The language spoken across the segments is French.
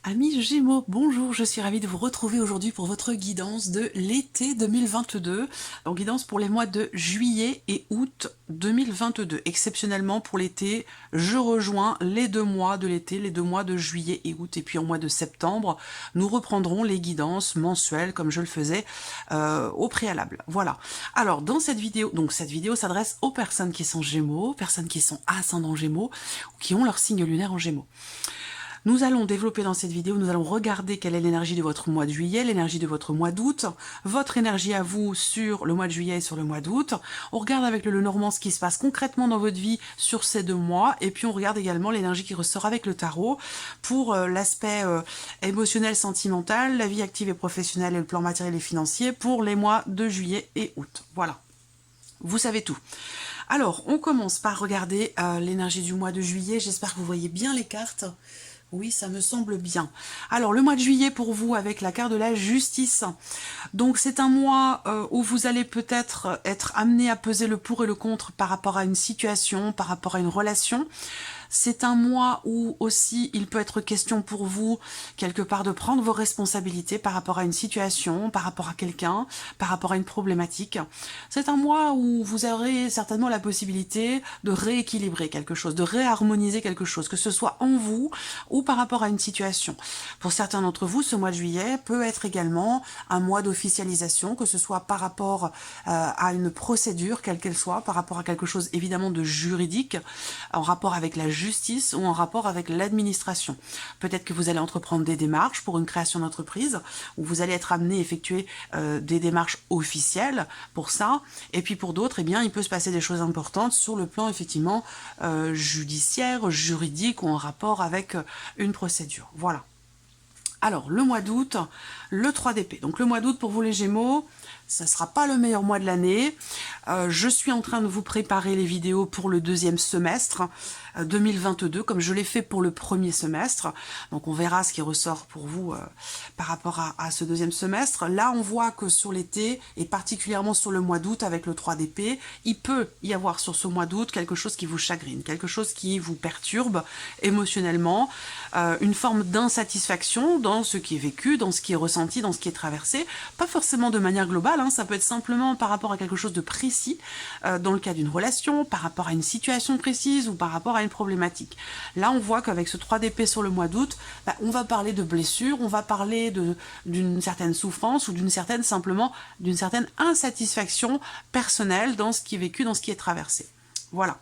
Amis Gémeaux, bonjour, je suis ravie de vous retrouver aujourd'hui pour votre guidance de l'été 2022. Donc guidance pour les mois de juillet et août 2022. Exceptionnellement pour l'été, je rejoins les 2 mois de l'été, les 2 mois de juillet et août. Et puis en mois de septembre, nous reprendrons les guidances mensuelles comme je le faisais au préalable. Voilà. Alors dans cette vidéo, cette vidéo s'adresse aux personnes qui sont Gémeaux, personnes qui sont ascendants Gémeaux ou qui ont leur signe lunaire en Gémeaux. Nous allons développer dans cette vidéo, nous allons regarder quelle est l'énergie de votre mois de juillet, l'énergie de votre mois d'août, votre énergie à vous sur le mois de juillet et sur le mois d'août. On regarde avec le Lenormand ce qui se passe concrètement dans votre vie sur ces 2 mois, et puis on regarde également l'énergie qui ressort avec le tarot pour l'aspect émotionnel, sentimental, la vie active et professionnelle et le plan matériel et financier pour les mois de juillet et août. Voilà, vous savez tout. Alors, on commence par regarder l'énergie du mois de juillet. J'espère que vous voyez bien les cartes. Oui, ça me semble bien. Alors, le mois de juillet pour vous avec la carte de la justice. Donc, c'est un mois où vous allez peut-être être amené à peser le pour et le contre par rapport à une situation, par rapport à une relation. C'est un mois où aussi il peut être question pour vous, quelque part, de prendre vos responsabilités par rapport à une situation, par rapport à quelqu'un, par rapport à une problématique. C'est un mois où vous aurez certainement la possibilité de rééquilibrer quelque chose, de réharmoniser quelque chose, que ce soit en vous ou par rapport à une situation. Pour certains d'entre vous, ce mois de juillet peut être également un mois d'officialisation, que ce soit par rapport à une procédure, quelle qu'elle soit, par rapport à quelque chose évidemment de juridique, en rapport avec la justice ou en rapport avec l'administration. Peut-être que vous allez entreprendre des démarches pour une création d'entreprise, ou vous allez être amené à effectuer des démarches officielles pour ça, et puis pour d'autres, eh bien, il peut se passer des choses importantes sur le plan effectivement judiciaire, juridique ou en rapport avec une procédure. Voilà. Alors, le mois d'août, le 3 d'épée. Donc, le mois d'août, pour vous les Gémeaux, ça ne sera pas le meilleur mois de l'année. Je suis en train de vous préparer les vidéos pour le 2e semestre 2022, comme je l'ai fait pour le 1er semestre. Donc, on verra ce qui ressort pour vous par rapport à ce 2e semestre. Là, on voit que sur l'été, et particulièrement sur le mois d'août avec le 3 d'épée, il peut y avoir sur ce mois d'août quelque chose qui vous chagrine, quelque chose qui vous perturbe émotionnellement, une forme d'insatisfaction dans ce qui est vécu, dans ce qui est ressenti, dans ce qui est traversé, pas forcément de manière globale, hein, ça peut être simplement par rapport à quelque chose de précis, dans le cas d'une relation, par rapport à une situation précise ou par rapport à une problématique. Là, on voit qu'avec ce 3 d'épée sur le mois d'août, on va parler de blessures, on va parler d'une certaine souffrance ou d'une certaine insatisfaction personnelle dans ce qui est vécu, dans ce qui est traversé. Voilà.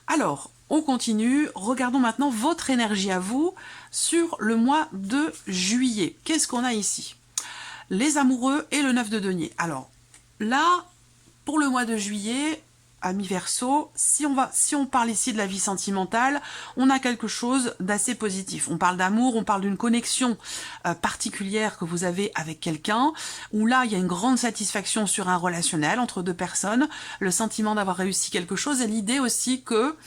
Alors, on continue. Regardons maintenant votre énergie à vous sur le mois de juillet. Qu'est-ce qu'on a ici? Les amoureux et le 9 de denier. Alors, là, pour le mois de juillet, amis Verseau, si on parle ici de la vie sentimentale, on a quelque chose d'assez positif. On parle d'amour, on parle d'une connexion particulière que vous avez avec quelqu'un, où là, il y a une grande satisfaction sur un relationnel entre 2 personnes, le sentiment d'avoir réussi quelque chose et l'idée aussi que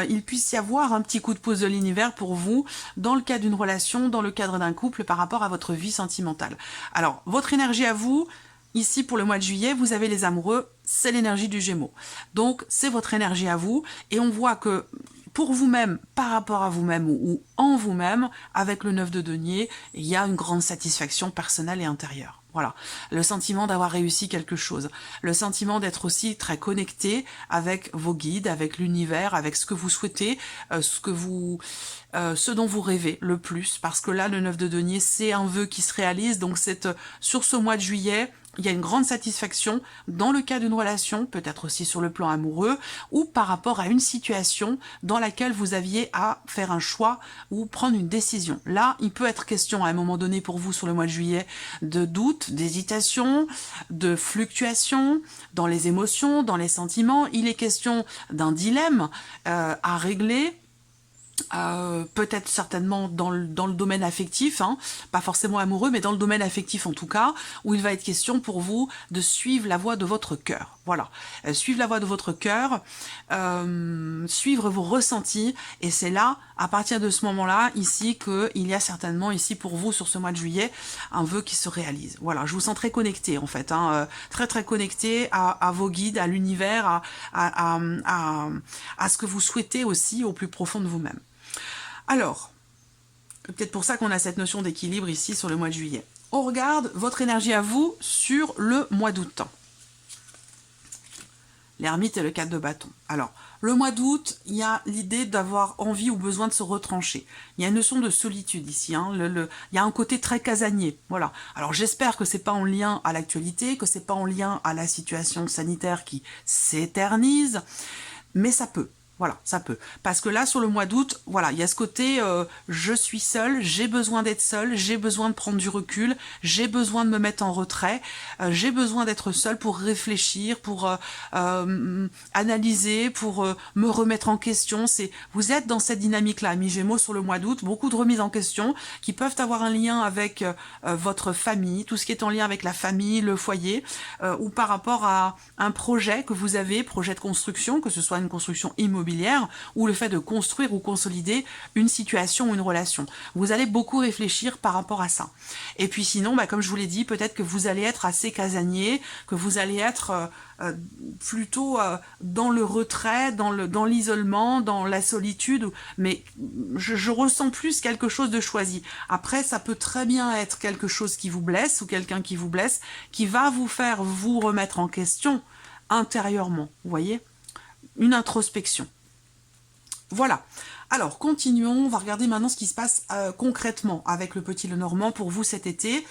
il puisse y avoir un petit coup de pouce de l'univers pour vous dans le cadre d'une relation, dans le cadre d'un couple par rapport à votre vie sentimentale. Alors, votre énergie à vous, ici, pour le mois de juillet, vous avez les amoureux, c'est l'énergie du Gémeaux. Donc, c'est votre énergie à vous. Et on voit que pour vous-même, par rapport à vous-même ou en vous-même, avec le 9 de denier, il y a une grande satisfaction personnelle et intérieure. Voilà, le sentiment d'avoir réussi quelque chose, le sentiment d'être aussi très connecté avec vos guides, avec l'univers, avec ce que vous souhaitez, ce dont vous rêvez le plus, parce que là, le 9 de denier, c'est un vœu qui se réalise, donc c'est sur ce mois de juillet, il y a une grande satisfaction dans le cas d'une relation, peut-être aussi sur le plan amoureux, ou par rapport à une situation dans laquelle vous aviez à faire un choix ou prendre une décision. Là, il peut être question à un moment donné pour vous sur le mois de juillet de doute, d'hésitation, de fluctuation dans les émotions, dans les sentiments. Il est question d'un dilemme à régler, peut-être certainement dans le domaine affectif, hein, pas forcément amoureux, mais dans le domaine affectif en tout cas, où il va être question pour vous de suivre la voie de votre cœur. Voilà, suivre la voie de votre cœur, suivre vos ressentis, et c'est là, à partir de ce moment-là, ici, qu'il y a certainement ici pour vous, sur ce mois de juillet, un vœu qui se réalise. Voilà, je vous sens très connecté en fait, hein, très très connecté à vos guides, à l'univers, à ce que vous souhaitez aussi au plus profond de vous-même. Alors, Peut-être pour ça qu'on a cette notion d'équilibre ici sur le mois de juillet. On regarde votre énergie à vous sur le mois d'août. L'ermite et le 4 de bâton. Alors, le mois d'août, il y a l'idée d'avoir envie ou besoin de se retrancher. Il y a une notion de solitude ici. Hein. Il y a un côté très casanier. Voilà. Alors, j'espère que c'est pas en lien à l'actualité, que c'est pas en lien à la situation sanitaire qui s'éternise, mais ça peut. Voilà, ça peut. Parce que là, sur le mois d'août, voilà, il y a ce côté je suis seule, j'ai besoin d'être seule, j'ai besoin de prendre du recul, j'ai besoin de me mettre en retrait, j'ai besoin d'être seule pour réfléchir, pour analyser, pour me remettre en question. Vous êtes dans cette dynamique-là, amis Gémeaux, sur le mois d'août, beaucoup de remises en question qui peuvent avoir un lien avec votre famille, tout ce qui est en lien avec la famille, le foyer, ou par rapport à un projet que vous avez, projet de construction, que ce soit une construction immobilière, ou le fait de construire ou consolider une situation ou une relation. Vous allez beaucoup réfléchir par rapport à ça. Et puis sinon, comme je vous l'ai dit, peut-être que vous allez être assez casanier, que vous allez être plutôt dans le retrait, dans l'isolement, dans la solitude, mais je ressens plus quelque chose de choisi. Après, ça peut très bien être quelque chose qui vous blesse ou quelqu'un qui vous blesse, qui va vous faire vous remettre en question intérieurement, vous voyez ? Une introspection. Voilà. Alors, continuons. On va regarder maintenant ce qui se passe concrètement avec le petit Lenormand pour vous cet été.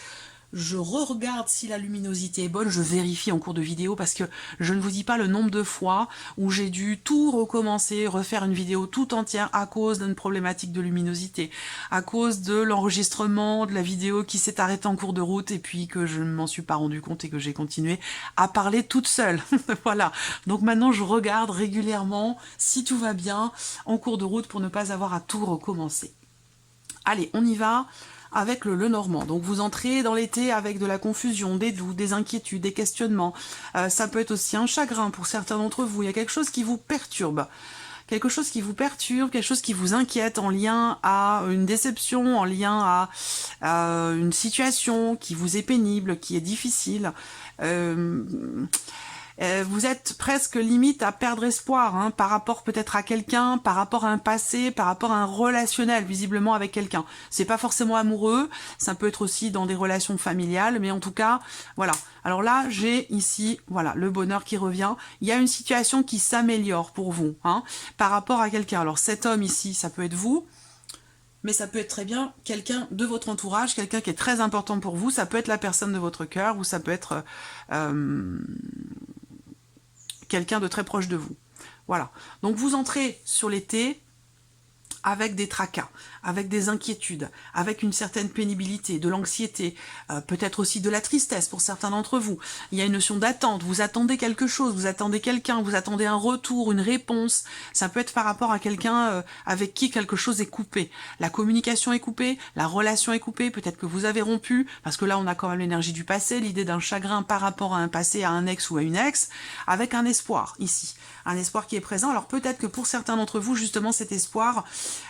Je re-regarde si la luminosité est bonne, je vérifie en cours de vidéo parce que je ne vous dis pas le nombre de fois où j'ai dû tout recommencer, refaire une vidéo tout entière à cause d'une problématique de luminosité, à cause de l'enregistrement de la vidéo qui s'est arrêtée en cours de route et puis que je ne m'en suis pas rendu compte et que j'ai continué à parler toute seule. Voilà, donc maintenant je regarde régulièrement si tout va bien en cours de route pour ne pas avoir à tout recommencer. Allez, on y va avec le Lenormand. Donc vous entrez dans l'été avec de la confusion, des doutes, des inquiétudes, des questionnements. Ça peut être aussi un chagrin pour certains d'entre vous. Il y a quelque chose qui vous perturbe. Quelque chose qui vous perturbe, quelque chose qui vous inquiète en lien à une déception, en lien à une situation qui vous est pénible, qui est difficile. Vous êtes presque limite à perdre espoir hein, par rapport peut-être à quelqu'un, par rapport à un passé, par rapport à un relationnel visiblement avec quelqu'un. C'est pas forcément amoureux, ça peut être aussi dans des relations familiales, mais en tout cas, voilà. Alors là, j'ai ici, voilà, le bonheur qui revient. Il y a une situation qui s'améliore pour vous hein, par rapport à quelqu'un. Alors cet homme ici, ça peut être vous, mais ça peut être très bien quelqu'un de votre entourage, quelqu'un qui est très important pour vous, ça peut être la personne de votre cœur, ou ça peut être quelqu'un de très proche de vous. Voilà. Donc vous entrez sur l'été avec des tracas, avec des inquiétudes, avec une certaine pénibilité, de l'anxiété, peut-être aussi de la tristesse pour certains d'entre vous. Il y a une notion d'attente, vous attendez quelque chose, vous attendez quelqu'un, vous attendez un retour, une réponse. Ça peut être par rapport à quelqu'un avec qui quelque chose est coupé. La communication est coupée, la relation est coupée, peut-être que vous avez rompu, parce que là on a quand même l'énergie du passé, l'idée d'un chagrin par rapport à un passé, à un ex ou à une ex, avec un espoir ici. Un espoir qui est présent. Alors peut-être que pour certains d'entre vous, justement, cet espoir,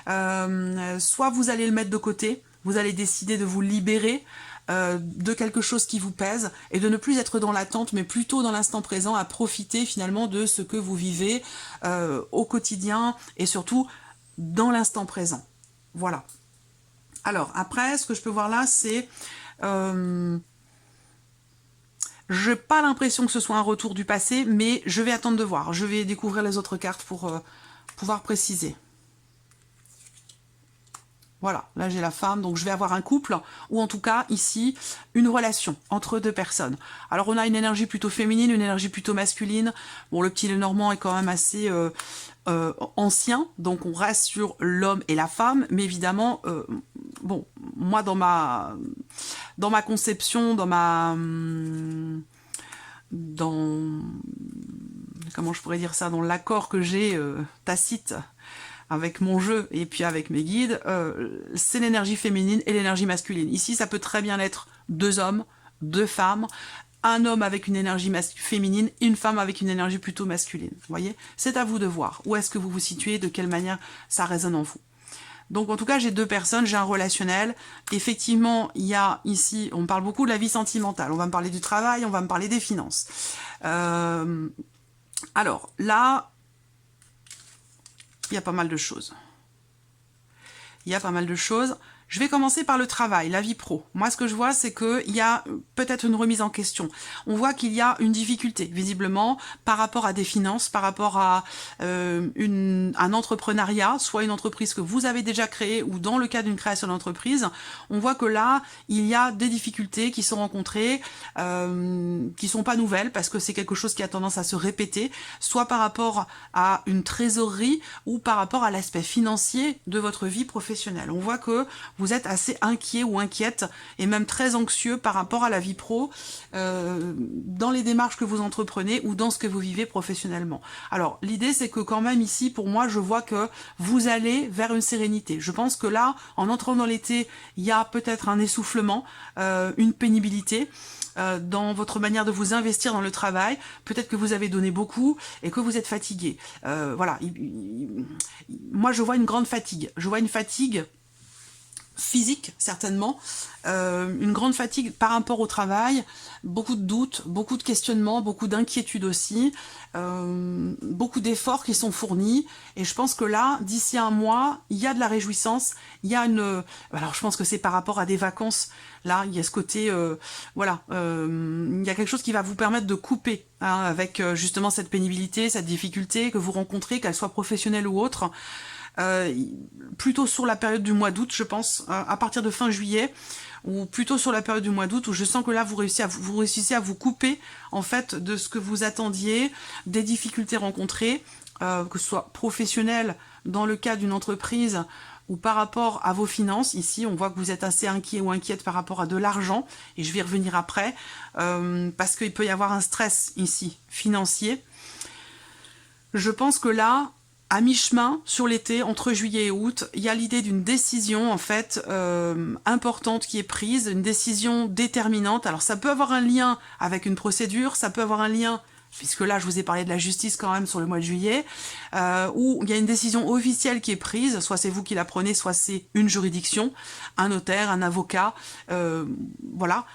soit vous allez le mettre de côté, vous allez décider de vous libérer de quelque chose qui vous pèse et de ne plus être dans l'attente, mais plutôt dans l'instant présent, à profiter finalement de ce que vous vivez au quotidien et surtout dans l'instant présent. Voilà. Alors après, ce que je peux voir là, c'est... je n'ai pas l'impression que ce soit un retour du passé, mais je vais attendre de voir. Je vais découvrir les autres cartes pour pouvoir préciser. Voilà, là j'ai la femme, donc je vais avoir un couple, ou en tout cas, ici, une relation entre deux personnes. Alors on a une énergie plutôt féminine, une énergie plutôt masculine. Bon, le petit Lenormand est quand même assez ancien, donc on reste sur l'homme et la femme, mais évidemment, bon, moi dans ma conception, comment je pourrais dire ça, dans l'accord que j'ai tacite avec mon jeu et puis avec mes guides, c'est l'énergie féminine et l'énergie masculine. Ici, ça peut très bien être deux hommes, deux femmes, un homme avec une énergie féminine, une femme avec une énergie plutôt masculine. Vous voyez? C'est à vous de voir. Où est-ce que vous vous situez, de quelle manière ça résonne en vous. Donc en tout cas, j'ai deux personnes, j'ai un relationnel. Effectivement, il y a ici, on parle beaucoup de la vie sentimentale. On va me parler du travail, on va me parler des finances. Alors là, il y a pas mal de choses. Il y a pas mal de choses. Je vais commencer par le travail, la vie pro. Moi, ce que je vois, c'est qu'il y a peut-être une remise en question. On voit qu'il y a une difficulté, visiblement, par rapport à des finances, par rapport à un entrepreneuriat, soit une entreprise que vous avez déjà créée ou dans le cas d'une création d'entreprise. On voit que là, il y a des difficultés qui sont rencontrées, qui sont pas nouvelles, parce que c'est quelque chose qui a tendance à se répéter, soit par rapport à une trésorerie ou par rapport à l'aspect financier de votre vie professionnelle. On voit que vous êtes assez inquiet ou inquiète et même très anxieux par rapport à la vie pro dans les démarches que vous entreprenez ou dans ce que vous vivez professionnellement. Alors l'idée c'est que quand même ici pour moi je vois que vous allez vers une sérénité. Je pense que là en entrant dans l'été il y a peut-être un essoufflement, une pénibilité dans votre manière de vous investir dans le travail. Peut-être que vous avez donné beaucoup et que vous êtes fatigué. Voilà, moi je vois une grande fatigue. Je vois une fatigue physique certainement, une grande fatigue par rapport au travail, beaucoup de doutes, beaucoup de questionnements, beaucoup d'inquiétudes aussi, beaucoup d'efforts qui sont fournis, et je pense que là, d'ici un mois, il y a de la réjouissance, il y a une... Alors je pense que c'est par rapport à des vacances, là, il y a ce côté, voilà, il y a quelque chose qui va vous permettre de couper hein, avec justement cette pénibilité, cette difficulté que vous rencontrez, qu'elle soit professionnelle ou autre, plutôt sur la période du mois d'août, je pense, à partir de fin juillet, ou plutôt sur la période du mois d'août, où je sens que là, vous réussissez à vous couper, en fait, de ce que vous attendiez, des difficultés rencontrées, que ce soit professionnelles, dans le cas d'une entreprise, ou par rapport à vos finances. Ici, on voit que vous êtes assez inquiet ou inquiète par rapport à de l'argent, et je vais y revenir après, parce qu'il peut y avoir un stress, ici, financier. Je pense que là, à mi-chemin, sur l'été, entre juillet et août, il y a l'idée d'une décision en fait importante qui est prise, une décision déterminante. Alors ça peut avoir un lien avec une procédure, ça peut avoir un lien, puisque là je vous ai parlé de la justice quand même sur le mois de juillet, où il y a une décision officielle qui est prise, soit c'est vous qui la prenez, soit c'est une juridiction, un notaire, un avocat, voilà.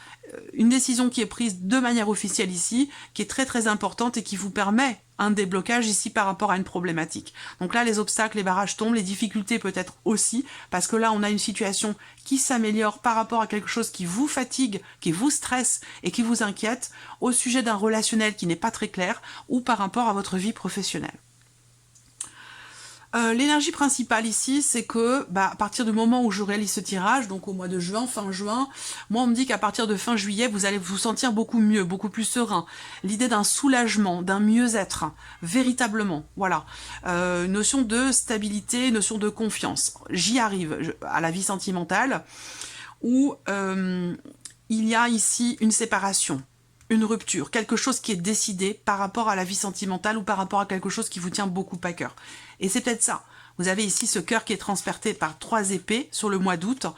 Une décision qui est prise de manière officielle ici, qui est très très importante et qui vous permet un déblocage ici par rapport à une problématique. Donc là, les obstacles, les barrages tombent, les difficultés peut-être aussi, parce que là, on a une situation qui s'améliore par rapport à quelque chose qui vous fatigue, qui vous stresse et qui vous inquiète au sujet d'un relationnel qui n'est pas très clair ou par rapport à votre vie professionnelle. L'énergie principale ici, c'est que à partir du moment où je réalise ce tirage, donc au mois de juin, fin juin, moi on me dit qu'à partir de fin juillet, vous allez vous sentir beaucoup mieux, beaucoup plus serein. L'idée d'un soulagement, d'un mieux-être, véritablement, voilà. Notion de stabilité, notion de confiance. J'y arrive à la vie sentimentale, où il y a ici une séparation, une rupture, quelque chose qui est décidé par rapport à la vie sentimentale ou par rapport à quelque chose qui vous tient beaucoup à cœur. Et c'est peut-être ça. Vous avez ici ce cœur qui est transpercé par 3 épées sur le mois d'août,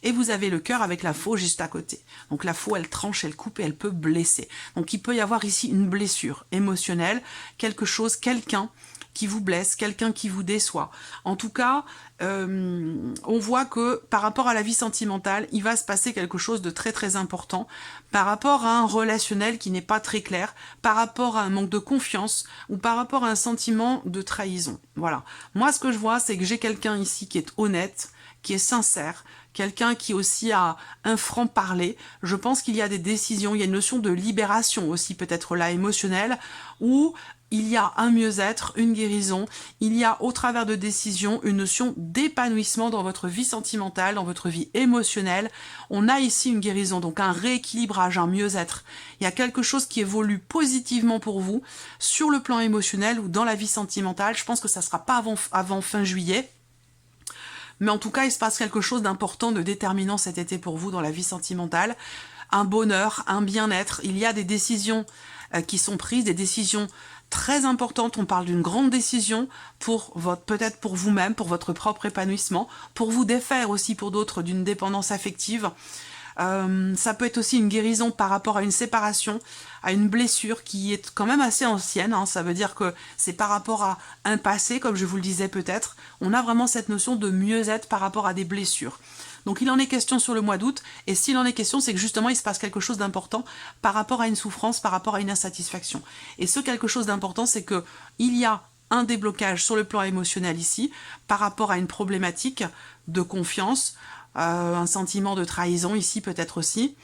et vous avez le cœur avec la faux juste à côté. Donc la faux, elle tranche, elle coupe et elle peut blesser. Donc il peut y avoir ici une blessure émotionnelle, quelque chose, quelqu'un qui vous blesse, quelqu'un qui vous déçoit. En tout cas, on voit que par rapport à la vie sentimentale, il va se passer quelque chose de très très important par rapport à un relationnel qui n'est pas très clair, par rapport à un manque de confiance ou par rapport à un sentiment de trahison. Voilà. Moi, ce que je vois, c'est que j'ai quelqu'un ici qui est honnête, qui est sincère, quelqu'un qui aussi a un franc-parler. Je pense qu'il y a des décisions, il y a une notion de libération aussi peut-être là émotionnelle, où il y a un mieux-être, une guérison, il y a au travers de décisions une notion d'épanouissement dans votre vie sentimentale, dans votre vie émotionnelle. On a ici une guérison, donc un rééquilibrage, un mieux-être. Il y a quelque chose qui évolue positivement pour vous sur le plan émotionnel ou dans la vie sentimentale. Je pense que ça ne sera pas avant fin juillet. Mais en tout cas, il se passe quelque chose d'important, de déterminant cet été pour vous dans la vie sentimentale. Un bonheur, un bien-être. Il y a des décisions qui sont prises, des décisions très importantes. On parle d'une grande décision pour peut-être pour vous-même, pour votre propre épanouissement, pour vous défaire aussi pour d'autres d'une dépendance affective. Ça peut être aussi une guérison par rapport à une séparation, à une blessure qui est quand même assez ancienne, hein. Ça veut dire que c'est par rapport à un passé, comme je vous le disais peut-être. On a vraiment cette notion de mieux-être par rapport à des blessures. Donc il en est question sur le mois d'août, et s'il en est question, c'est que justement il se passe quelque chose d'important par rapport à une souffrance, par rapport à une insatisfaction. Et ce quelque chose d'important, c'est que il y a un déblocage sur le plan émotionnel ici, par rapport à une problématique de confiance, un sentiment de trahison ici peut-être aussi.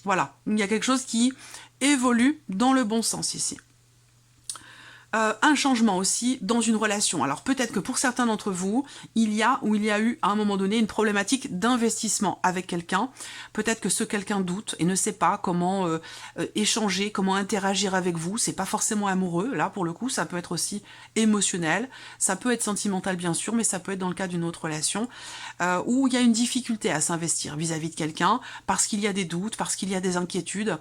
Voilà, il y a quelque chose qui évolue dans le bon sens ici. Un changement aussi dans une relation. Alors peut-être que pour certains d'entre vous, il y a eu à un moment donné une problématique d'investissement avec quelqu'un. Peut-être que ce quelqu'un doute et ne sait pas comment échanger, comment interagir avec vous. C'est pas forcément amoureux, là pour le coup, ça peut être aussi émotionnel, ça peut être sentimental bien sûr, mais ça peut être dans le cas d'une autre relation où il y a une difficulté à s'investir vis-à-vis de quelqu'un parce qu'il y a des doutes, parce qu'il y a des inquiétudes,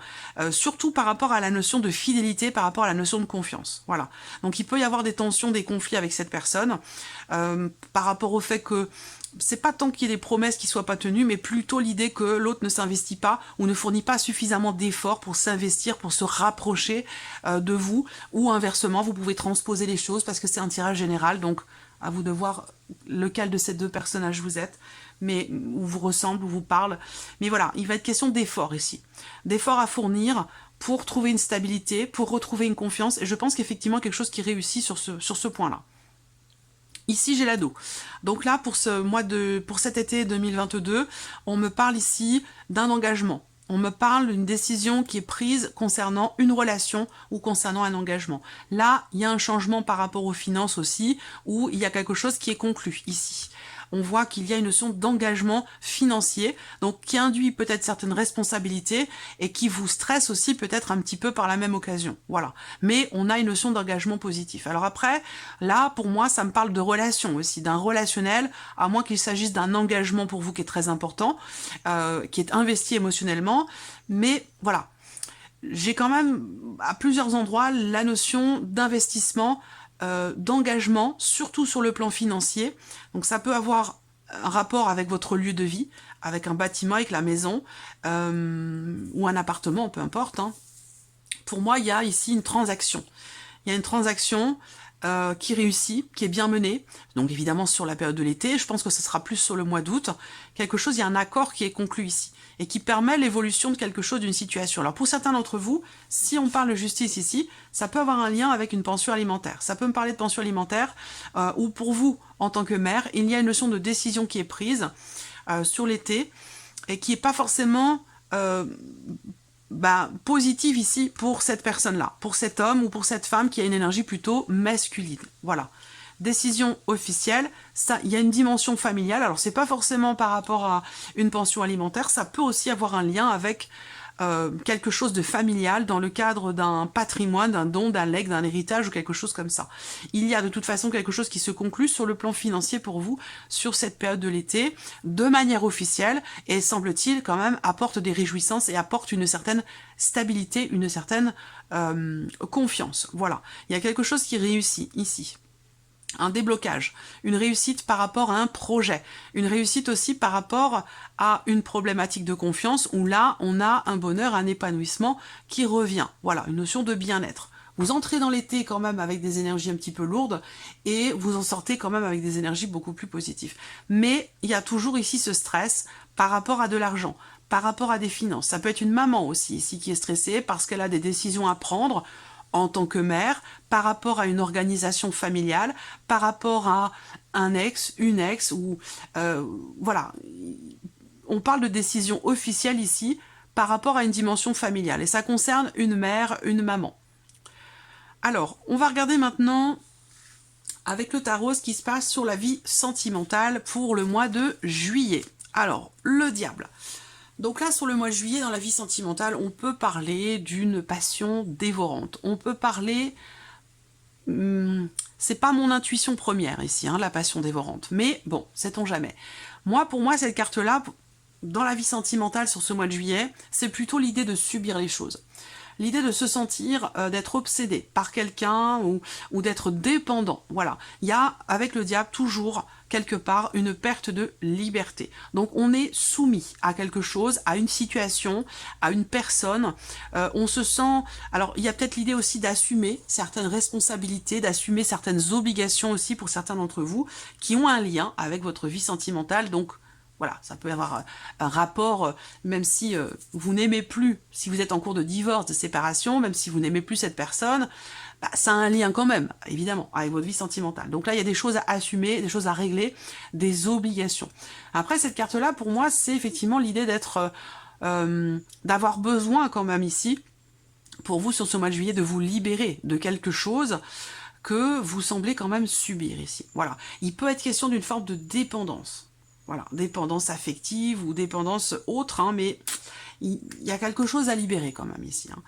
surtout par rapport à la notion de fidélité, par rapport à la notion de confiance. Voilà. Donc il peut y avoir des tensions, des conflits avec cette personne par rapport au fait que c'est pas tant qu'il y ait des promesses qui soient pas tenues, mais plutôt l'idée que l'autre ne s'investit pas ou ne fournit pas suffisamment d'efforts pour s'investir, pour se rapprocher de vous, ou inversement, vous pouvez transposer les choses parce que c'est un tirage général, donc à vous de voir lequel de ces deux personnages vous êtes, mais ou vous ressemble, ou vous parle. Mais voilà, il va être question d'efforts ici, d'efforts à fournir pour trouver une stabilité, pour retrouver une confiance, et je pense qu'effectivement quelque chose qui réussit sur ce point-là. Ici, j'ai l'ado. Donc là, pour cet été 2022, on me parle ici d'un engagement. On me parle d'une décision qui est prise concernant une relation ou concernant un engagement. Là, il y a un changement par rapport aux finances aussi, où il y a quelque chose qui est conclu ici. On voit qu'il y a une notion d'engagement financier, donc qui induit peut-être certaines responsabilités et qui vous stresse aussi peut-être un petit peu par la même occasion. Voilà. Mais on a une notion d'engagement positif. Alors après, là, pour moi, ça me parle de relation aussi, d'un relationnel, à moins qu'il s'agisse d'un engagement pour vous qui est très important, qui est investi émotionnellement. Mais voilà, j'ai quand même à plusieurs endroits la notion d'investissement, d'engagement, surtout sur le plan financier. Donc ça peut avoir un rapport avec votre lieu de vie, avec un bâtiment, avec la maison, ou un appartement, peu importe. Hein. Pour moi, il y a ici une transaction. Il y a une transaction qui réussit, qui est bien menée. Donc évidemment sur la période de l'été, je pense que ce sera plus sur le mois d'août. Quelque chose, il y a un accord qui est conclu ici et qui permet l'évolution de quelque chose, d'une situation. Alors pour certains d'entre vous, si on parle de justice ici, ça peut avoir un lien avec une pension alimentaire. Ça peut me parler de pension alimentaire, ou pour vous, en tant que mère, il y a une notion de décision qui est prise sur l'été et qui n'est pas forcément positive ici pour cette personne-là, pour cet homme ou pour cette femme qui a une énergie plutôt masculine. Voilà. Décision officielle, ça, il y a une dimension familiale. Alors c'est pas forcément par rapport à une pension alimentaire, ça peut aussi avoir un lien avec quelque chose de familial dans le cadre d'un patrimoine, d'un don, d'un legs, d'un héritage ou quelque chose comme ça. Il y a de toute façon quelque chose qui se conclut sur le plan financier pour vous sur cette période de l'été de manière officielle et semble-t-il quand même apporte des réjouissances et apporte une certaine stabilité, une certaine confiance. Voilà, il y a quelque chose qui réussit ici. Un déblocage, une réussite par rapport à un projet, une réussite aussi par rapport à une problématique de confiance où là, on a un bonheur, un épanouissement qui revient. Voilà, une notion de bien-être. Vous entrez dans l'été quand même avec des énergies un petit peu lourdes et vous en sortez quand même avec des énergies beaucoup plus positives. Mais il y a toujours ici ce stress par rapport à de l'argent, par rapport à des finances. Ça peut être une maman aussi ici qui est stressée parce qu'elle a des décisions à prendre en tant que mère, par rapport à une organisation familiale, par rapport à un ex, une ex, ou voilà. On parle de décision officielle ici, par rapport à une dimension familiale, et ça concerne une mère, une maman. Alors, on va regarder maintenant, avec le tarot, ce qui se passe sur la vie sentimentale pour le mois de juillet. Alors, le diable. Donc là, sur le mois de juillet, dans la vie sentimentale, on peut parler d'une passion dévorante. On peut parler... c'est pas mon intuition première ici, hein, la passion dévorante. Mais bon, sait-on jamais. Pour moi, cette carte-là, dans la vie sentimentale sur ce mois de juillet, c'est plutôt l'idée de subir les choses. L'idée de se sentir, d'être obsédé par quelqu'un ou d'être dépendant. Voilà. Il y a, avec le diable, toujours, quelque part, une perte de liberté. Donc, on est soumis à quelque chose, à une situation, à une personne. On se sent... Alors, il y a peut-être l'idée aussi d'assumer certaines responsabilités, d'assumer certaines obligations aussi pour certains d'entre vous qui ont un lien avec votre vie sentimentale. Donc, voilà, ça peut avoir un rapport, même si vous n'aimez plus, si vous êtes en cours de divorce, de séparation, même si vous n'aimez plus cette personne, bah, ça a un lien quand même, évidemment, avec votre vie sentimentale. Donc là, il y a des choses à assumer, des choses à régler, des obligations. Après, cette carte-là, pour moi, c'est effectivement l'idée d'être, d'avoir besoin quand même ici, pour vous, sur ce mois de juillet, de vous libérer de quelque chose que vous semblez quand même subir ici. Voilà. Il peut être question d'une forme de dépendance. Voilà, dépendance affective ou dépendance autre, hein, mais il y a quelque chose à libérer quand même ici. Hein.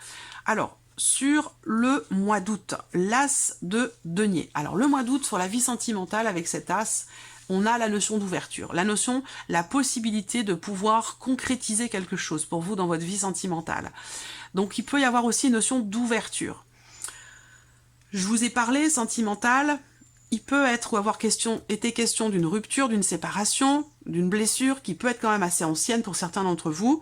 Alors, sur le mois d'août, l'as de denier. Alors, le mois d'août, sur la vie sentimentale, avec cet as, on a la notion d'ouverture, la possibilité de pouvoir concrétiser quelque chose pour vous dans votre vie sentimentale. Donc, il peut y avoir aussi une notion d'ouverture. Je vous ai parlé, sentimental, il peut être ou avoir été question d'une rupture, d'une séparation, d'une blessure qui peut être quand même assez ancienne pour certains d'entre vous,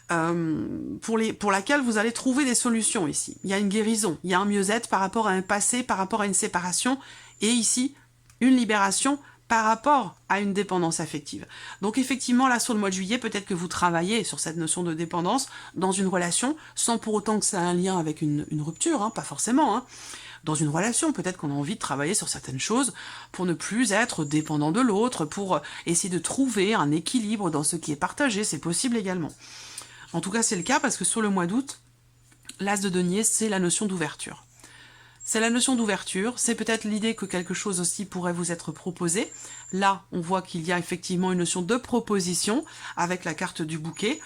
pour laquelle vous allez trouver des solutions ici. Il y a une guérison, il y a un mieux-être par rapport à un passé, par rapport à une séparation, et ici, une libération par rapport à une dépendance affective. Donc effectivement, là, sur le mois de juillet, peut-être que vous travaillez sur cette notion de dépendance dans une relation, sans pour autant que ça ait un lien avec une rupture, hein, pas forcément, hein. Dans une relation, peut-être qu'on a envie de travailler sur certaines choses pour ne plus être dépendant de l'autre, pour essayer de trouver un équilibre dans ce qui est partagé, c'est possible également. En tout cas, c'est le cas parce que sur le mois d'août, l'as de denier, c'est la notion d'ouverture. C'est la notion d'ouverture, c'est peut-être l'idée que quelque chose aussi pourrait vous être proposé. Là, on voit qu'il y a effectivement une notion de proposition avec la carte du bouquet.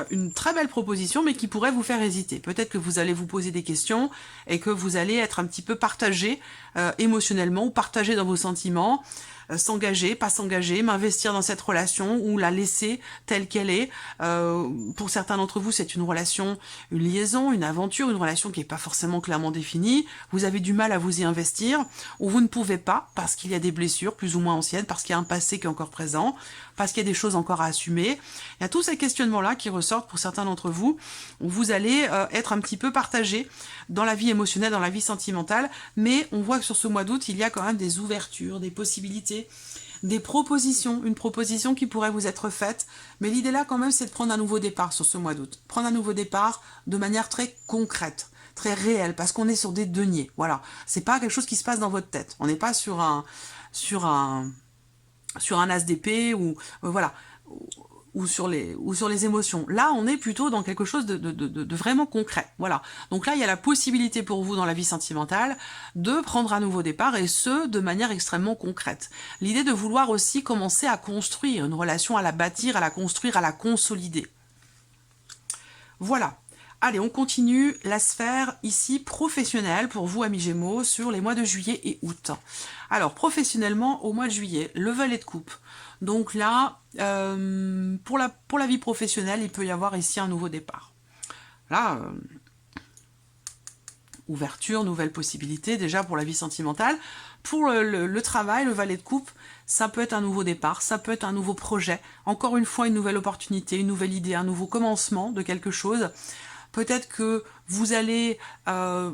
Une très belle proposition, mais qui pourrait vous faire hésiter. Peut-être que vous allez vous poser des questions et que vous allez être un petit peu partagé émotionnellement ou partagé dans vos sentiments. S'engager, pas s'engager, m'investir dans cette relation ou la laisser telle qu'elle est. Pour certains d'entre vous, c'est une relation, une liaison, une aventure, une relation qui n'est pas forcément clairement définie. Vous avez du mal à vous y investir ou vous ne pouvez pas parce qu'il y a des blessures plus ou moins anciennes, parce qu'il y a un passé qui est encore présent, parce qu'il y a des choses encore à assumer. Il y a tous ces questionnements-là qui ressortent pour certains d'entre vous, où vous allez être un petit peu partagé dans la vie émotionnelle, dans la vie sentimentale, mais on voit que sur ce mois d'août, il y a quand même des ouvertures, des possibilités, des propositions, une proposition qui pourrait vous être faite, mais l'idée là quand même c'est de prendre un nouveau départ sur ce mois d'août, prendre un nouveau départ de manière très concrète, très réelle, parce qu'on est sur des deniers, voilà, c'est pas quelque chose qui se passe dans votre tête, on n'est pas sur un as d'épée ou voilà, ou sur les émotions. Là, on est plutôt dans quelque chose de vraiment concret. Voilà. Donc là, il y a la possibilité pour vous dans la vie sentimentale de prendre un nouveau départ et ce, de manière extrêmement concrète. L'idée de vouloir aussi commencer à construire une relation, à la bâtir, à la construire, à la consolider. Voilà. Allez, on continue la sphère ici professionnelle pour vous, amis Gémeaux, sur les mois de juillet et août. Alors, professionnellement, au mois de juillet, le valet de coupe. Donc là, pour la vie professionnelle, il peut y avoir ici un nouveau départ. Là, ouverture, nouvelle possibilité, déjà pour la vie sentimentale. Pour le travail, le valet de coupe, ça peut être un nouveau départ, ça peut être un nouveau projet. Encore une fois, une nouvelle opportunité, une nouvelle idée, un nouveau commencement de quelque chose. Peut-être que vous allez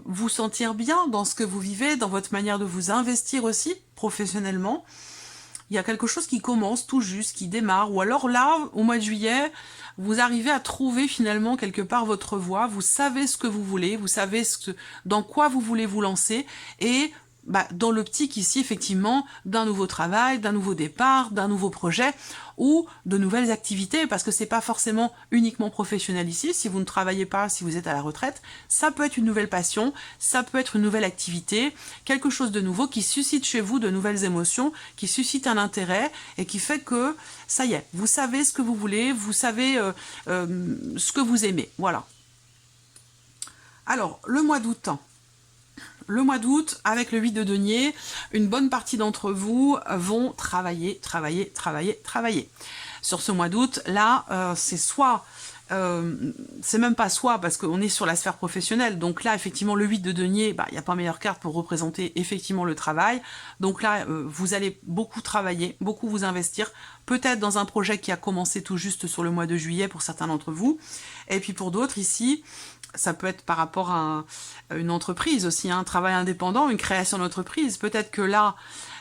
vous sentir bien dans ce que vous vivez, dans votre manière de vous investir aussi, professionnellement. Il y a quelque chose qui commence tout juste, qui démarre. Ou alors là, au mois de juillet, vous arrivez à trouver finalement quelque part votre voie. Vous savez ce que vous voulez, vous savez dans quoi vous voulez vous lancer. Et dans l'optique ici, effectivement, d'un nouveau travail, d'un nouveau départ, d'un nouveau projet ou de nouvelles activités, parce que c'est pas forcément uniquement professionnel ici. Si vous ne travaillez pas, si vous êtes à la retraite, ça peut être une nouvelle passion, ça peut être une nouvelle activité, quelque chose de nouveau qui suscite chez vous de nouvelles émotions, qui suscite un intérêt et qui fait que, ça y est, vous savez ce que vous voulez, vous savez ce que vous aimez. Voilà. Alors, le mois d'août. Le mois d'août, avec le 8 de denier, une bonne partie d'entre vous vont travailler. Sur ce mois d'août, là, c'est soit... c'est même pas soit, parce qu'on est sur la sphère professionnelle. Donc là, effectivement, le 8 de denier, il n'y a pas meilleure carte pour représenter effectivement le travail. Donc là, vous allez beaucoup travailler, beaucoup vous investir, peut-être dans un projet qui a commencé tout juste sur le mois de juillet pour certains d'entre vous. Et puis pour d'autres, ici... ça peut être par rapport à une entreprise aussi, un travail indépendant, une création d'entreprise. Peut-être que là,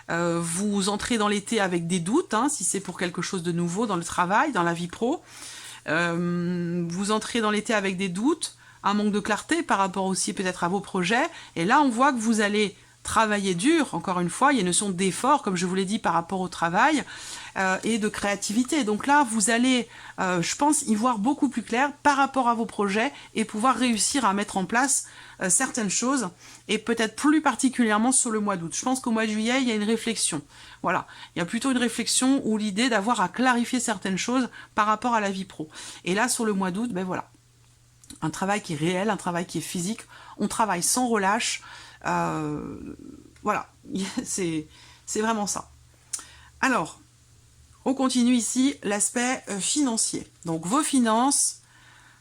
vous entrez dans l'été avec des doutes, si c'est pour quelque chose de nouveau dans le travail, dans la vie pro. Vous entrez dans l'été avec des doutes, un manque de clarté par rapport aussi peut-être à vos projets. Et là, on voit que vous allez travailler dur, encore une fois, il y a une notion d'effort, comme je vous l'ai dit, par rapport au travail et de créativité. Donc là, vous allez, je pense, y voir beaucoup plus clair par rapport à vos projets et pouvoir réussir à mettre en place certaines choses, et peut-être plus particulièrement sur le mois d'août. Je pense qu'au mois de juillet, il y a une réflexion. Voilà, il y a plutôt une réflexion ou l'idée d'avoir à clarifier certaines choses par rapport à la vie pro. Et là, sur le mois d'août, ben voilà, un travail qui est réel, un travail qui est physique, on travaille sans relâche. Voilà, c'est vraiment ça. Alors, on continue ici l'aspect financier. Donc vos finances,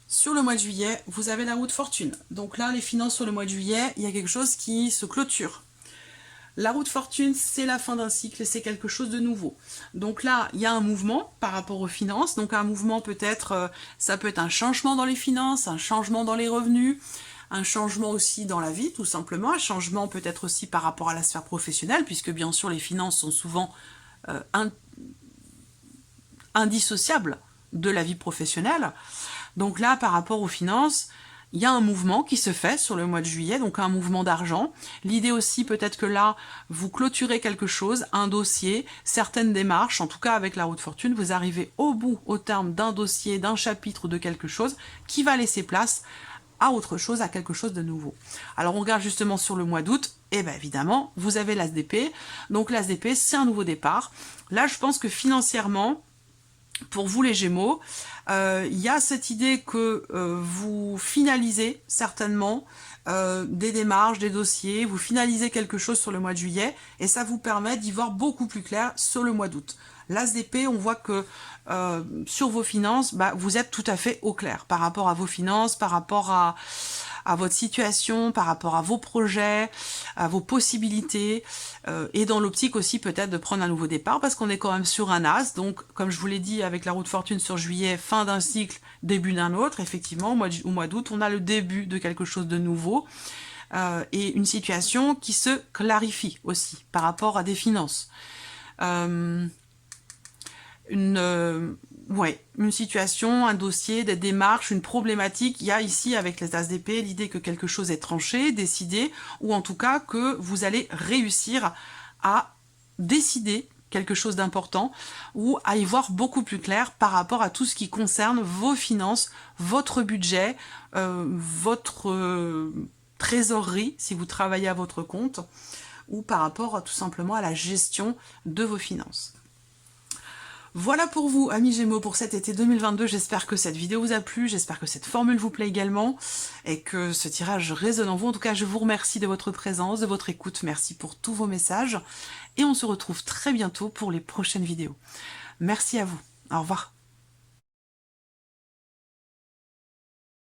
sur le mois de juillet, vous avez la roue de fortune. Donc là, les finances sur le mois de juillet, il y a quelque chose qui se clôture. La roue de fortune, c'est la fin d'un cycle et c'est quelque chose de nouveau. Donc là, il y a un mouvement par rapport aux finances. Donc un mouvement peut-être, ça peut être un changement dans les finances, un changement dans les revenus, un changement aussi dans la vie, tout simplement, un changement peut-être aussi par rapport à la sphère professionnelle, puisque bien sûr les finances sont souvent indissociables de la vie professionnelle. Donc là, par rapport aux finances, il y a un mouvement qui se fait sur le mois de juillet, donc un mouvement d'argent. L'idée aussi, peut-être que là, vous clôturez quelque chose, un dossier, certaines démarches, en tout cas avec la roue de fortune, vous arrivez au bout, au terme d'un dossier, d'un chapitre, de quelque chose qui va laisser place à autre chose, à quelque chose de nouveau. Alors on regarde justement sur le mois d'août, et bien évidemment, vous avez l'ASDP. Donc l'ASDP, c'est un nouveau départ. Là, je pense que financièrement, pour vous les Gémeaux, il y a cette idée que vous finalisez certainement des démarches, des dossiers, vous finalisez quelque chose sur le mois de juillet, et ça vous permet d'y voir beaucoup plus clair sur le mois d'août. L'ASDP, on voit que sur vos finances, bah, vous êtes tout à fait au clair par rapport à vos finances, par rapport à votre situation, par rapport à vos projets, à vos possibilités, et dans l'optique aussi peut-être de prendre un nouveau départ, parce qu'on est quand même sur un as. Donc, comme je vous l'ai dit, avec la roue de fortune sur juillet, fin d'un cycle, début d'un autre, effectivement, au mois d'août, on a le début de quelque chose de nouveau, et une situation qui se clarifie aussi par rapport à des finances. Une situation, un dossier, des démarches, une problématique. Il y a ici avec les ASDP l'idée que quelque chose est tranché, décidé, ou en tout cas que vous allez réussir à décider quelque chose d'important, ou à y voir beaucoup plus clair par rapport à tout ce qui concerne vos finances, votre budget, votre trésorerie si vous travaillez à votre compte, ou par rapport tout simplement à la gestion de vos finances. Voilà pour vous, amis Gémeaux, pour cet été 2022. J'espère que cette vidéo vous a plu, j'espère que cette formule vous plaît également, et que ce tirage résonne en vous. En tout cas, je vous remercie de votre présence, de votre écoute. Merci pour tous vos messages, et on se retrouve très bientôt pour les prochaines vidéos. Merci à vous. Au revoir.